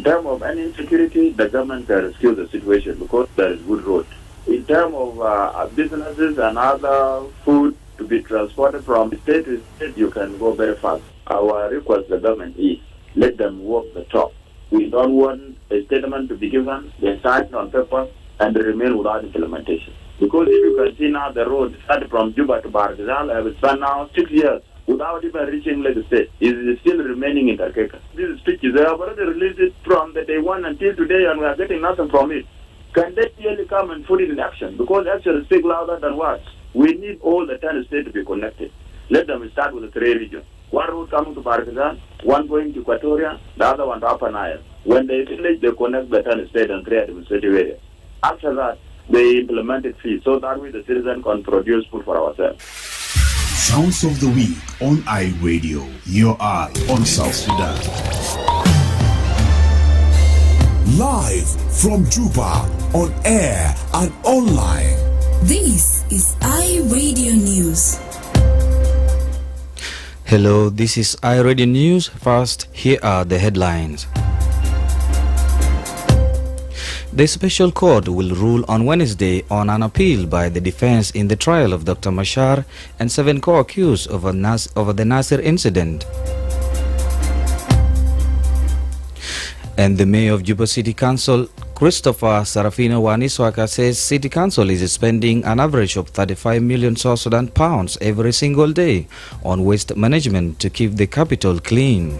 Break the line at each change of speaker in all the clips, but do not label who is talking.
terms of any insecurity, the government can rescue the situation because there is good road. In terms of businesses and other food to be transported from state to state, you can go very fast. Our request to the government is let them walk the talk. We don't want a statement to be given, they sign on paper, and they remain without implementation. Because if you can see now the road started from Juba to Bargazal, have spent now 6 years without even reaching Lagos State. It is still remaining in Tarkeka. This speech is have already released it from the day one until today, and we are getting nothing from it. Can they really come and put it in action? Because action speaks louder than words. We need all the 10 states to be connected. Let them start with the 3 regions. One road coming to Bargazal, one going to Equatoria, the other one to Upper Nile. When they finish, they connect the 10 states and 3 administrative areas. After that, they implemented fees so that we, the citizens, can produce food for ourselves.
Sounds of the Week on iRadio, your eye on South Sudan. Live from Juba, on air and online.
This is iRadio News.
Hello, this is iRadio News. First, here are the headlines. The special court will rule on Wednesday on an appeal by the defense in the trial of Dr. Machar and 7 co-accused over the Nasir incident. And the mayor of Juba City Council, Christopher Sarafina Waniswaka, says City Council is spending an average of 35 million South Sudan pounds every single day on waste management to keep the capital clean.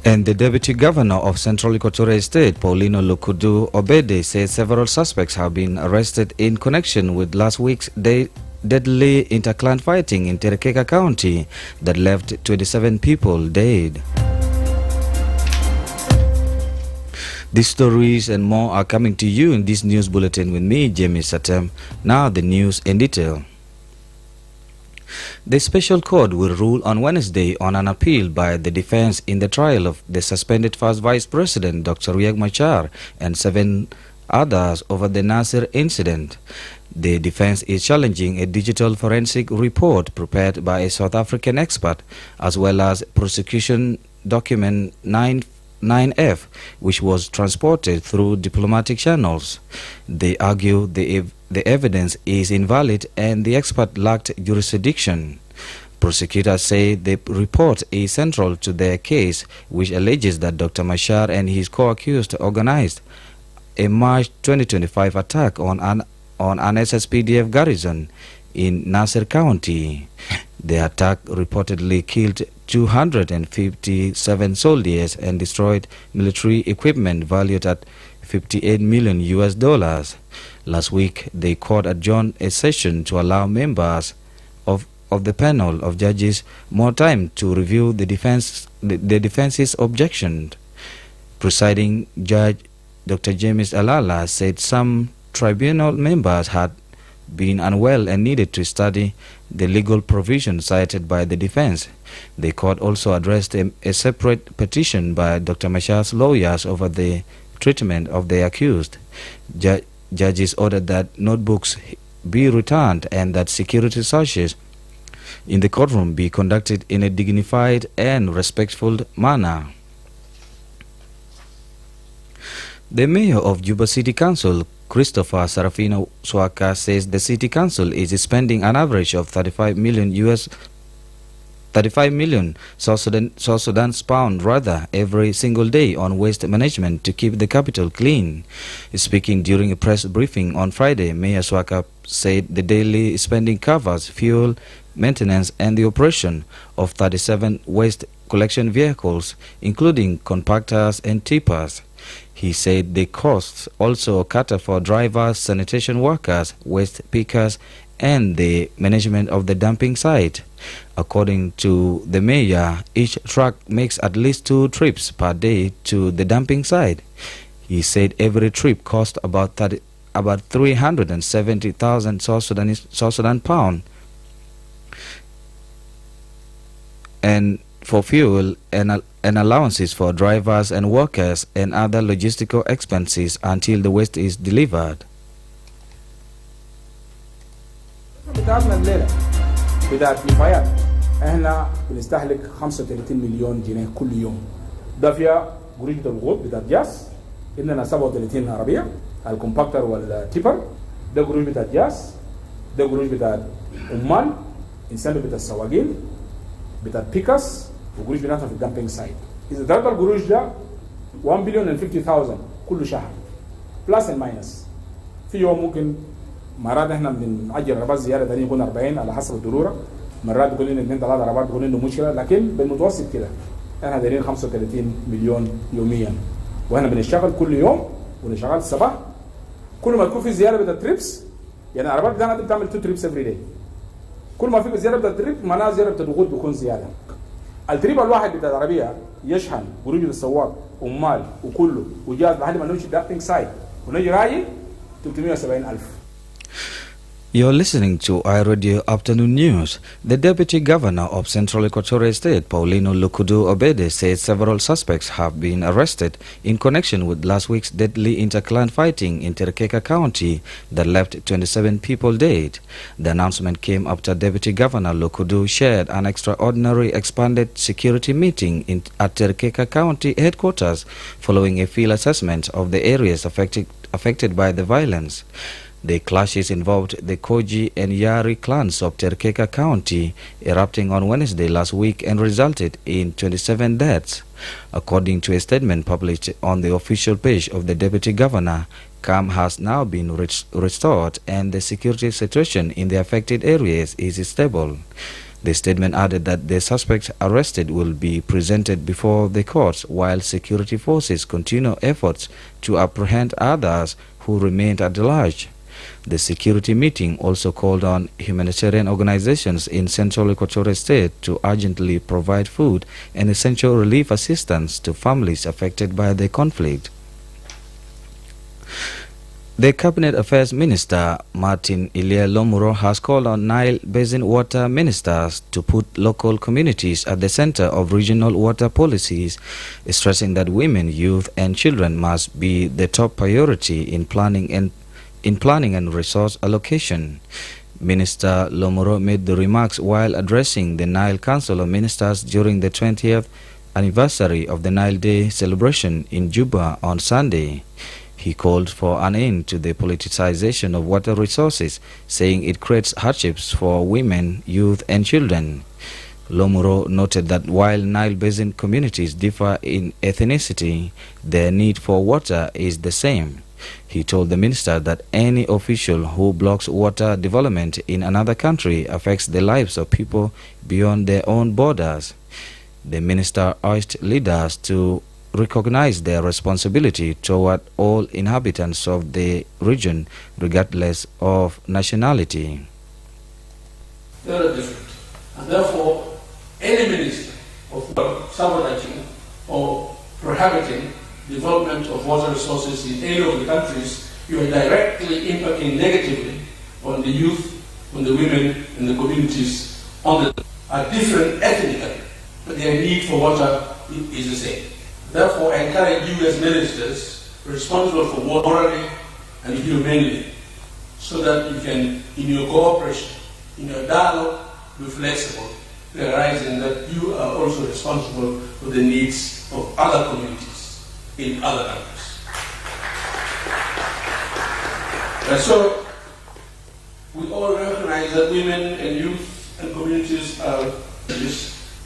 And the Deputy Governor of Central Equatoria State, Paulino Lukudu Obede, says several suspects have been arrested in connection with last week's deadly interclan fighting in Terekeka County that left 27 people dead. These stories and more are coming to you in this news bulletin with me, James Atem. Now the news in detail. The special court will rule on Wednesday on an appeal by the defense in the trial of the suspended first vice president, Dr. Riek Machar, and 7 others over the Nasir incident. The defense is challenging a digital forensic report prepared by a South African expert, as well as prosecution document 9F, which was transported through diplomatic channels. They argue the evidence is invalid and the expert lacked jurisdiction. Prosecutors say the report is central to their case, which alleges that Dr. Machar and his co-accused organized a March 2025 attack on an SSPDF garrison in Nasir County. The attack reportedly killed 257 soldiers and destroyed military equipment valued at $58 million. Last week, the court adjourned a session to allow members of the panel of judges more time to review the defense's objection. Presiding Judge Dr. James Alala said some tribunal members had been unwell and needed to study the legal provisions cited by the defense. The court also addressed a separate petition by Dr. Machar's lawyers over the treatment of the accused. Judges ordered that notebooks be returned and that security searches in the courtroom be conducted in a dignified and respectful manner. The mayor of Juba City Council, Christopher Sarafina Swaka, says the city council is spending an average of 35 million South Sudan's pound every single day on waste management to keep the capital clean. Speaking during a press briefing on Friday, Mayor Swaka said the daily spending covers fuel, maintenance and the operation of 37 waste collection vehicles, including compactors and tippers. He said the costs also cater for drivers, sanitation workers, waste pickers, and the management of the dumping site. According to the mayor, each truck makes at least 2 trips per day to the dumping site. He said every trip costs about 370,000 South Sudan pound, and for fuel and allowances for drivers and workers and other logistical expenses until the waste is delivered.
بتاعتنا الليله بتاعت نفايات احنا بنستهلك 35 مليون جنيه كل يوم. ده فيها قروش بتاع الغوط بتاع الجاز، عندنا 37 عربيه الكومباكتر والتيبر، ده قروش بتاع الجاز، ده قروش بتاع عمال انسان بتاع السواقين بتاع البيكاس، وقروش بناتها في الدامبينج سايت. اذا ضرب القروش ده 1 بليون و 50,000 كل شهر بلس اند ماينس. في يوم ممكن مرات احنا بنعجل عربات زياده ثانيه يكون 40 على حسب الضروره، مرات بيكون لنا 2 3 عربات بيكون عنده مشكله، لكن بالمتوسط كده احنا دايرين 35 مليون يوميا، واحنا بنشتغل كل يوم ونشتغل الصباح. كل ما يكون في زياده بتاع تريبس، يعني العربات دي بتعمل 2 تريبس افري داي، كل ما في زياده بتاع التريب معناها زياده بتاع الضغوط بيكون زياده. التريب الواحد بتاع العربيه يشحن قروش السواق عمال وكله وجاز لحد ما نمشي دامبينج سايت ونجي رايح 370,000.
You're listening to iRadio Afternoon News. The Deputy Governor of Central Equatorial State, Paulino Lukudu Obede, says several suspects have been arrested in connection with last week's deadly interclan fighting in Terkeka County that left 27 people dead. The announcement came after Deputy Governor Lukudu shared an extraordinary expanded security meeting at Terkeka County headquarters following a field assessment of the areas affected by the violence. The clashes involved the Koji and Yari clans of Terkeka County, erupting on Wednesday last week and resulted in 27 deaths. According to a statement published on the official page of the Deputy Governor, calm has now been restored and the security situation in the affected areas is stable. The statement added that the suspects arrested will be presented before the courts while security forces continue efforts to apprehend others who remained at large. The security meeting also called on humanitarian organizations in Central Equatorial State to urgently provide food and essential relief assistance to families affected by the conflict. The Cabinet Affairs Minister, Martin Ilia Lomuro, has called on Nile Basin water ministers to put local communities at the center of regional water policies, stressing that women, youth and children must be the top priority in planning and resource allocation. Minister Lomuro made the remarks while addressing the Nile Council of Ministers during the 20th anniversary of the Nile Day celebration in Juba on Sunday. He called for an end to the politicization of water resources, saying it creates hardships for women, youth and children. Lomuro noted that while Nile Basin communities differ in ethnicity, their need for water is the same. He told the minister that any official who blocks water development in another country affects the lives of people beyond their own borders. The minister urged leaders to recognize their responsibility toward all inhabitants of the region, regardless of nationality.
They are different. And therefore, any minister of sabotaging or prohibiting development of water resources in any of the countries, you are directly impacting negatively on the youth, on the women, and the communities are different ethnically, but their need for water is the same. Therefore, I encourage you as ministers responsible for water morally and humanely, so that you can, in your cooperation, in your dialogue, be flexible, realizing that you are also responsible for the needs of other communities in other countries. And so, we all recognize that women and youth and communities are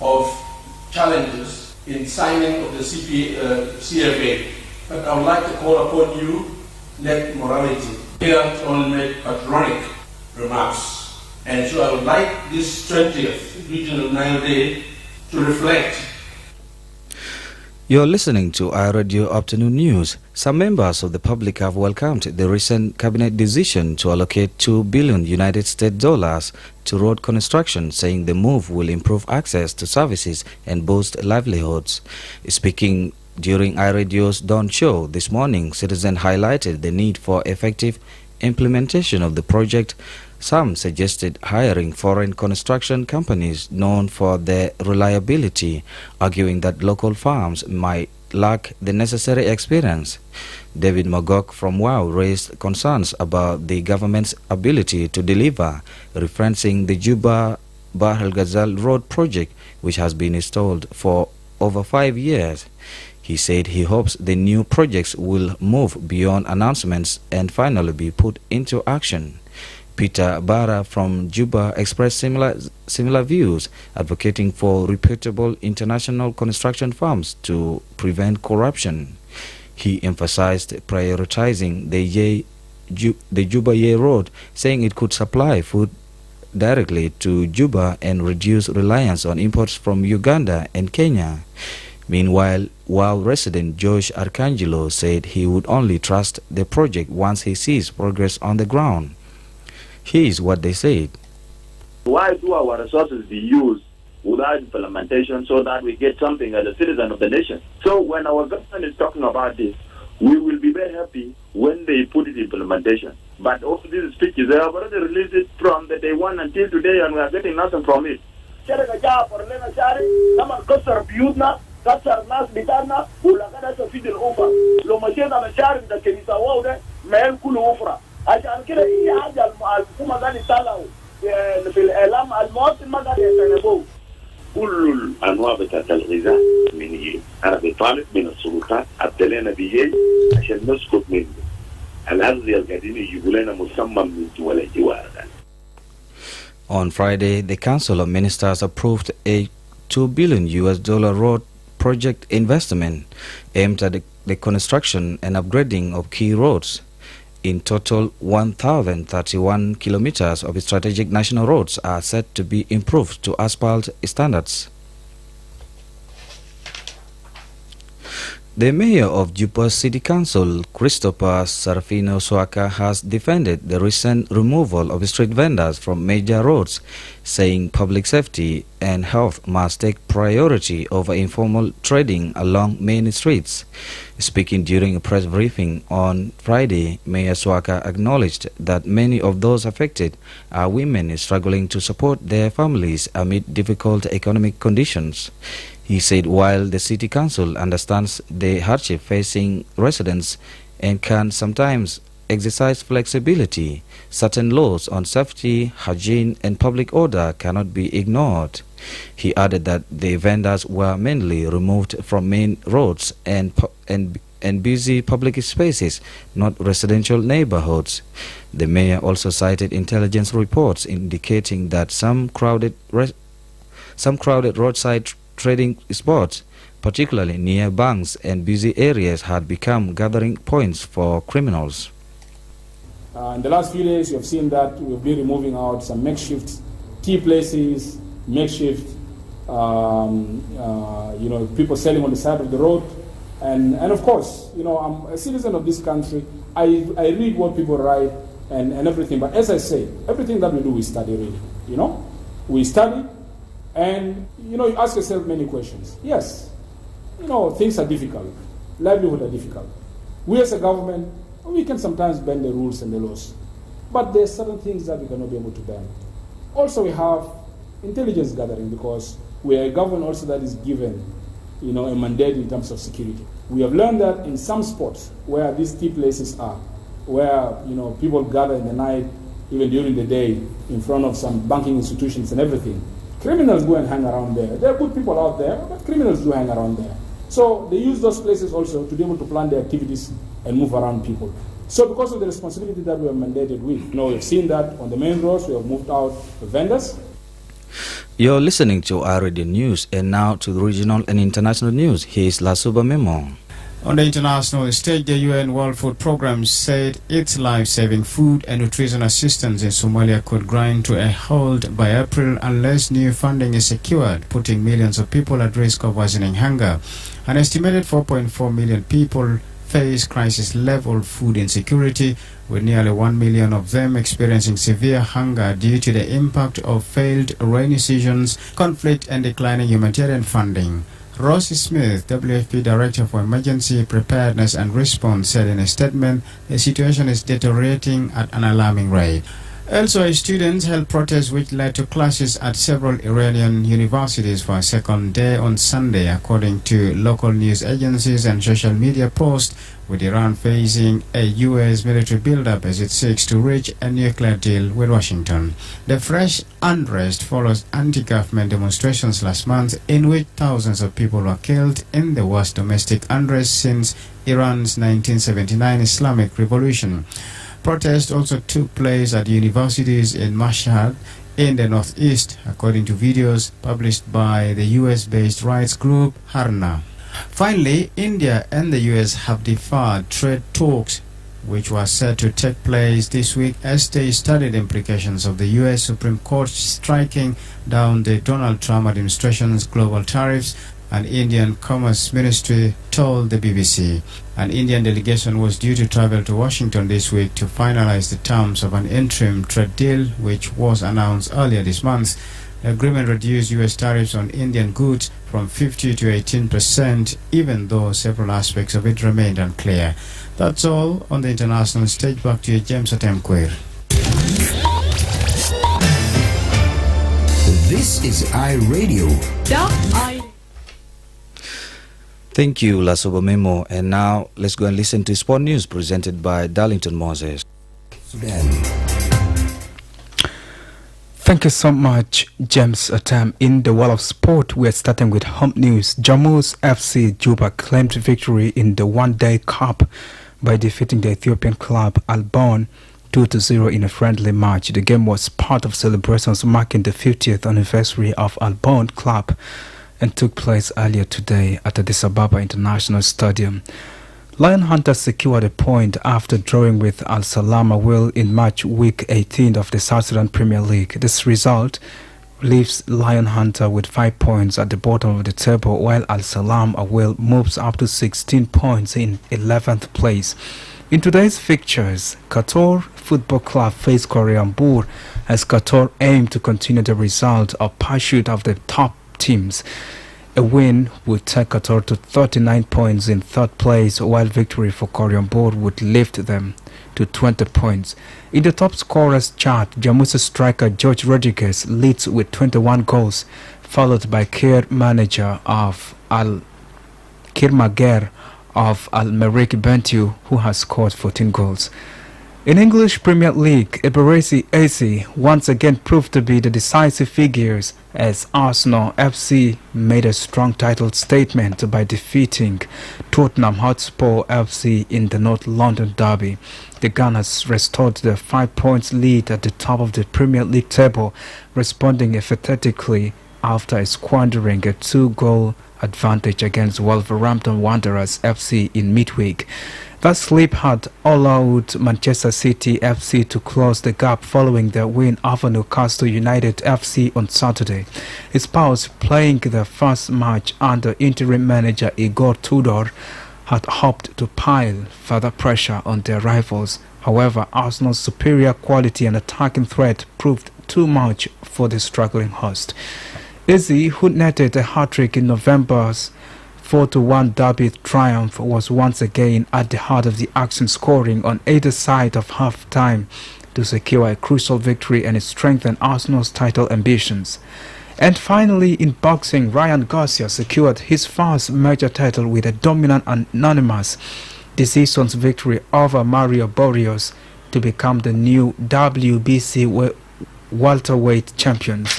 of challenges in signing of the CFA. But I would like to call upon you, let morality here to only make patronic remarks. And so I would like this 20th Regional Nile Day to reflect.
You're listening to iRadio Afternoon News. Some members of the public have welcomed the recent cabinet decision to allocate $2 billion United States dollars to road construction, saying the move will improve access to services and boost livelihoods. Speaking during iRadio's Dawn Show this morning, citizens highlighted the need for effective implementation of the project. Some suggested hiring foreign construction companies known for their reliability, arguing that local firms might lack the necessary experience. David Magok from WOW raised concerns about the government's ability to deliver, referencing the Juba Bahr El Ghazal road project, which has been installed for over 5 years. He said he hopes the new projects will move beyond announcements and finally be put into action. Peter Barra from Juba expressed similar views, advocating for reputable international construction firms to prevent corruption. He emphasized prioritizing the Juba-Ye road, saying it could supply food directly to Juba and reduce reliance on imports from Uganda and Kenya. Meanwhile, WOW resident Josh Arcangelo said he would only trust the project once he sees progress on the ground. Here's what they said.
Why do our resources be used without implementation so that we get something as a citizen of the nation? So when our government is talking about this, we will be very happy when they put it in implementation. But all these speeches, they have already released it from the day one until today, and we are getting nothing from it.
عشان كده هي حاجه الحكومه قاعده يطلعوا في الاعلام المواطن ما قاعد يتنبؤوا.
كل الانواع بتاعت الغذاء من انا بطالب من السلطات ابدلنا بيجي عشان نسكت منه. الاغذيه القاعدين يجيبوا لنا مسمى من دول الجوار.
On Friday, the Council of Ministers approved a $2 billion road project investment aimed at the construction and upgrading of key roads. In total, 1,031 kilometers of strategic national roads are set to be improved to asphalt standards. The mayor of Juba City Council, Christopher Sarfino Swaka, has defended the recent removal of street vendors from major roads, saying public safety and health must take priority over informal trading along main streets. Speaking during a press briefing on Friday, Mayor Swaka acknowledged that many of those affected are women struggling to support their families amid difficult economic conditions. He said while the city council understands the hardship facing residents and can sometimes exercise flexibility, certain laws on safety, hygiene and public order cannot be ignored. He added that the vendors were mainly removed from main roads and busy public spaces, not residential neighborhoods. The mayor also cited intelligence reports indicating that some crowded roadside trading spots, particularly near banks and busy areas, had become gathering points for criminals.
In the last few days, you have seen that we've been removing out some makeshift tea places, makeshift, people selling on the side of the road. And of course, I'm a citizen of this country. I read what people write and everything. But as I say, everything that we do, we study really. We study. And, you ask yourself many questions. Yes, things are difficult. Livelihood are difficult. We as a government, we can sometimes bend the rules and the laws. But there are certain things that we cannot be able to bend. Also, we have intelligence gathering because we are a government also that is given, a mandate in terms of security. We have learned that in some spots where these tea places are, where, people gather in the night, even during the day, in front of some banking institutions and everything, criminals go and hang around there. There are good people out there, but criminals do hang around there. So they use those places also to be able to plan their activities and move around people. So because of the responsibility that we are mandated with, we've seen that on the main roads, we have moved out the vendors.
You're listening to our radio news, and now to the regional and international news. Here's Lasuba Memo.
On the international stage, the UN World Food Programme said its life-saving food and nutrition assistance in Somalia could grind to a halt by April unless new funding is secured, putting millions of people at risk of worsening hunger. An estimated 4.4 million people face crisis-level food insecurity, with nearly 1 million of them experiencing severe hunger due to the impact of failed rainy seasons, conflict and declining humanitarian funding. Ross Smith, WFP Director for Emergency Preparedness and Response, said in a statement the situation is deteriorating at an alarming rate. Also, students held protests which led to clashes at several Iranian universities for a second day on Sunday, according to local news agencies and social media posts, with Iran facing a U.S. military buildup as it seeks to reach a nuclear deal with Washington. The fresh unrest follows anti-government demonstrations last month in which thousands of people were killed in the worst domestic unrest since Iran's 1979 Islamic Revolution. Protests also took place at universities in Mashhad in the northeast, according to videos published by the US-based rights group Harna. Finally, India and the US have deferred trade talks which were set to take place this week as they studied implications of the US Supreme Court striking down the Donald Trump administration's global tariffs, an Indian Commerce Ministry told the BBC. An Indian delegation was due to travel to Washington this week to finalize the terms of an interim trade deal which was announced earlier this month. The agreement reduced U.S. tariffs on Indian goods from 50 to 18%, even though several aspects of it remained unclear. That's all on the international stage. Back to you, James Atem.
This is iRadio.
Thank you, Lasoba Memo. And now let's go and listen to Sport News presented by Darlington Moses.
Sudan.
Thank you so much, James Atem. In the world of sport, we are starting with home news. Jammus FC Juba claimed victory in the one-day cup by defeating the Ethiopian club Alban 2-0 in a friendly match. The game was part of celebrations marking the 50th anniversary of Alban club and took place earlier today at the Addis Ababa International Stadium. Lion Hunters secured a point after drawing with Al Salam Awil in match week 18 of the South Sudan Premier League. This result leaves Lion Hunter with 5 points at the bottom of the table, while Al Salam Awil moves up to 16 points in 11th place. In today's fixtures, Qatar Football Club face Koreambur as Qatar aim to continue the result of pursuit of the top teams. A win would take Qatar to 39 points in third place, while victory for Koreambur would lift them to 20 points. In the top scorers chart, Jammu's striker George Rodriguez leads with 21 goals, followed by care manager of Kirmager of Al-Merrikh Bentiu, who has scored 14 goals. In English Premier League, Eberechi AC once again proved to be the decisive figures as Arsenal FC made a strong title statement by defeating Tottenham Hotspur FC in the North London derby. The Gunners restored their 5 points lead at the top of the Premier League table, responding emphatically after squandering a 2-goal advantage against Wolverhampton Wanderers FC in midweek. That slip had allowed Manchester City FC to close the gap following their win over Newcastle United FC on Saturday. Spurs, playing their first match under interim manager Igor Tudor, had hoped to pile further pressure on their rivals. However, Arsenal's superior quality and attacking threat proved too much for the struggling host. Izzy, who netted a hat-trick in November's 4-1 derby triumph, was once again at the heart of the action, scoring on either side of half-time to secure a crucial victory and strengthen Arsenal's title ambitions. And finally, in boxing, Ryan Garcia secured his first major title with a dominant and unanimous decision victory over Mario Barrios to become the new WBC welterweight champions.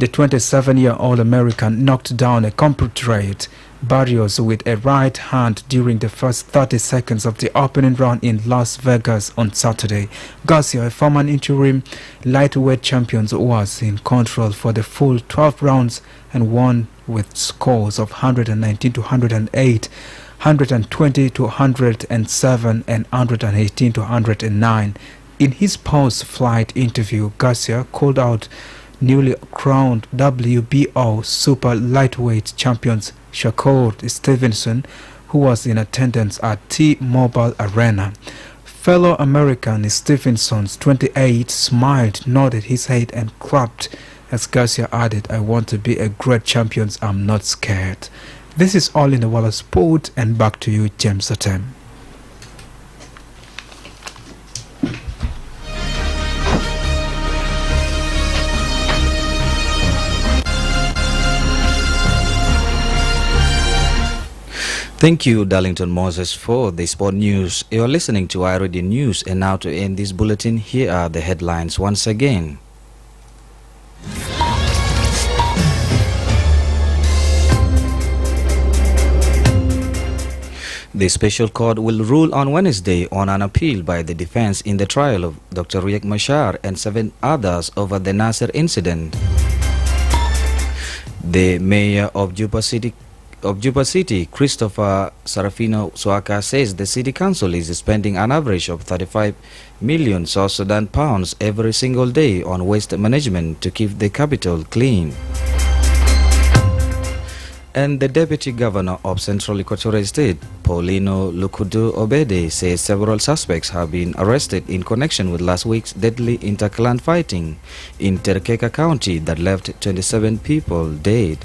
The 27-year-old American knocked down a compatriot Barrios with a right hand during the first 30 seconds of the opening round in Las Vegas on Saturday. Garcia, a former interim lightweight champion, was in control for the full 12 rounds and won with scores of 119 to 108, 120 to 107, and 118 to 109. In his post-flight interview, Garcia called out newly crowned WBO super lightweight champions Shakur Stevenson, who was in attendance at T-Mobile Arena. Fellow American Stevenson, 28, smiled, nodded his head and clapped as Garcia added, "I want to be a great champion, I'm not scared." This is all in the world of sport, and back to you, James Atem.
Thank you, Darlington Moses, for the sport news. You're listening to iRadio News, and now to end this bulletin, here are the headlines once again. The special court will rule on Wednesday on an appeal by the defense in the trial of Dr. Riek Machar and 7 others over the Nasser incident. The mayor of Juba City, Christopher Sarafino Swaka, says the city council is spending an average of 35 million South Sudan pounds every single day on waste management to keep the capital clean. And the deputy governor of Central Equatorial State, Paulino Lukudu Obede, says several suspects have been arrested in connection with last week's deadly inter-clan fighting in Terkeka County that left 27 people dead.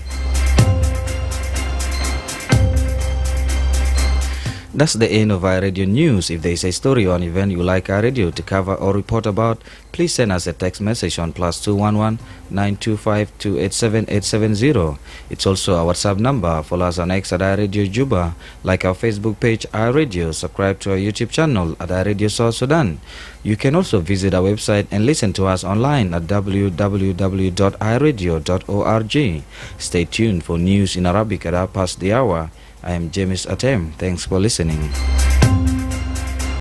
That's the end of our radio news. If there is a story or an event you like our radio to cover or report about, please send us a text message on +211 925 287 870. It's also our WhatsApp number. Follow us on X at iRadio Juba, like our Facebook page iRadio, subscribe to our YouTube channel at iRadio South Sudan. You can also visit our website and listen to us online at www.iradio.org. Stay tuned for news in Arabic at past the hour. I am James Atem. Thanks for listening.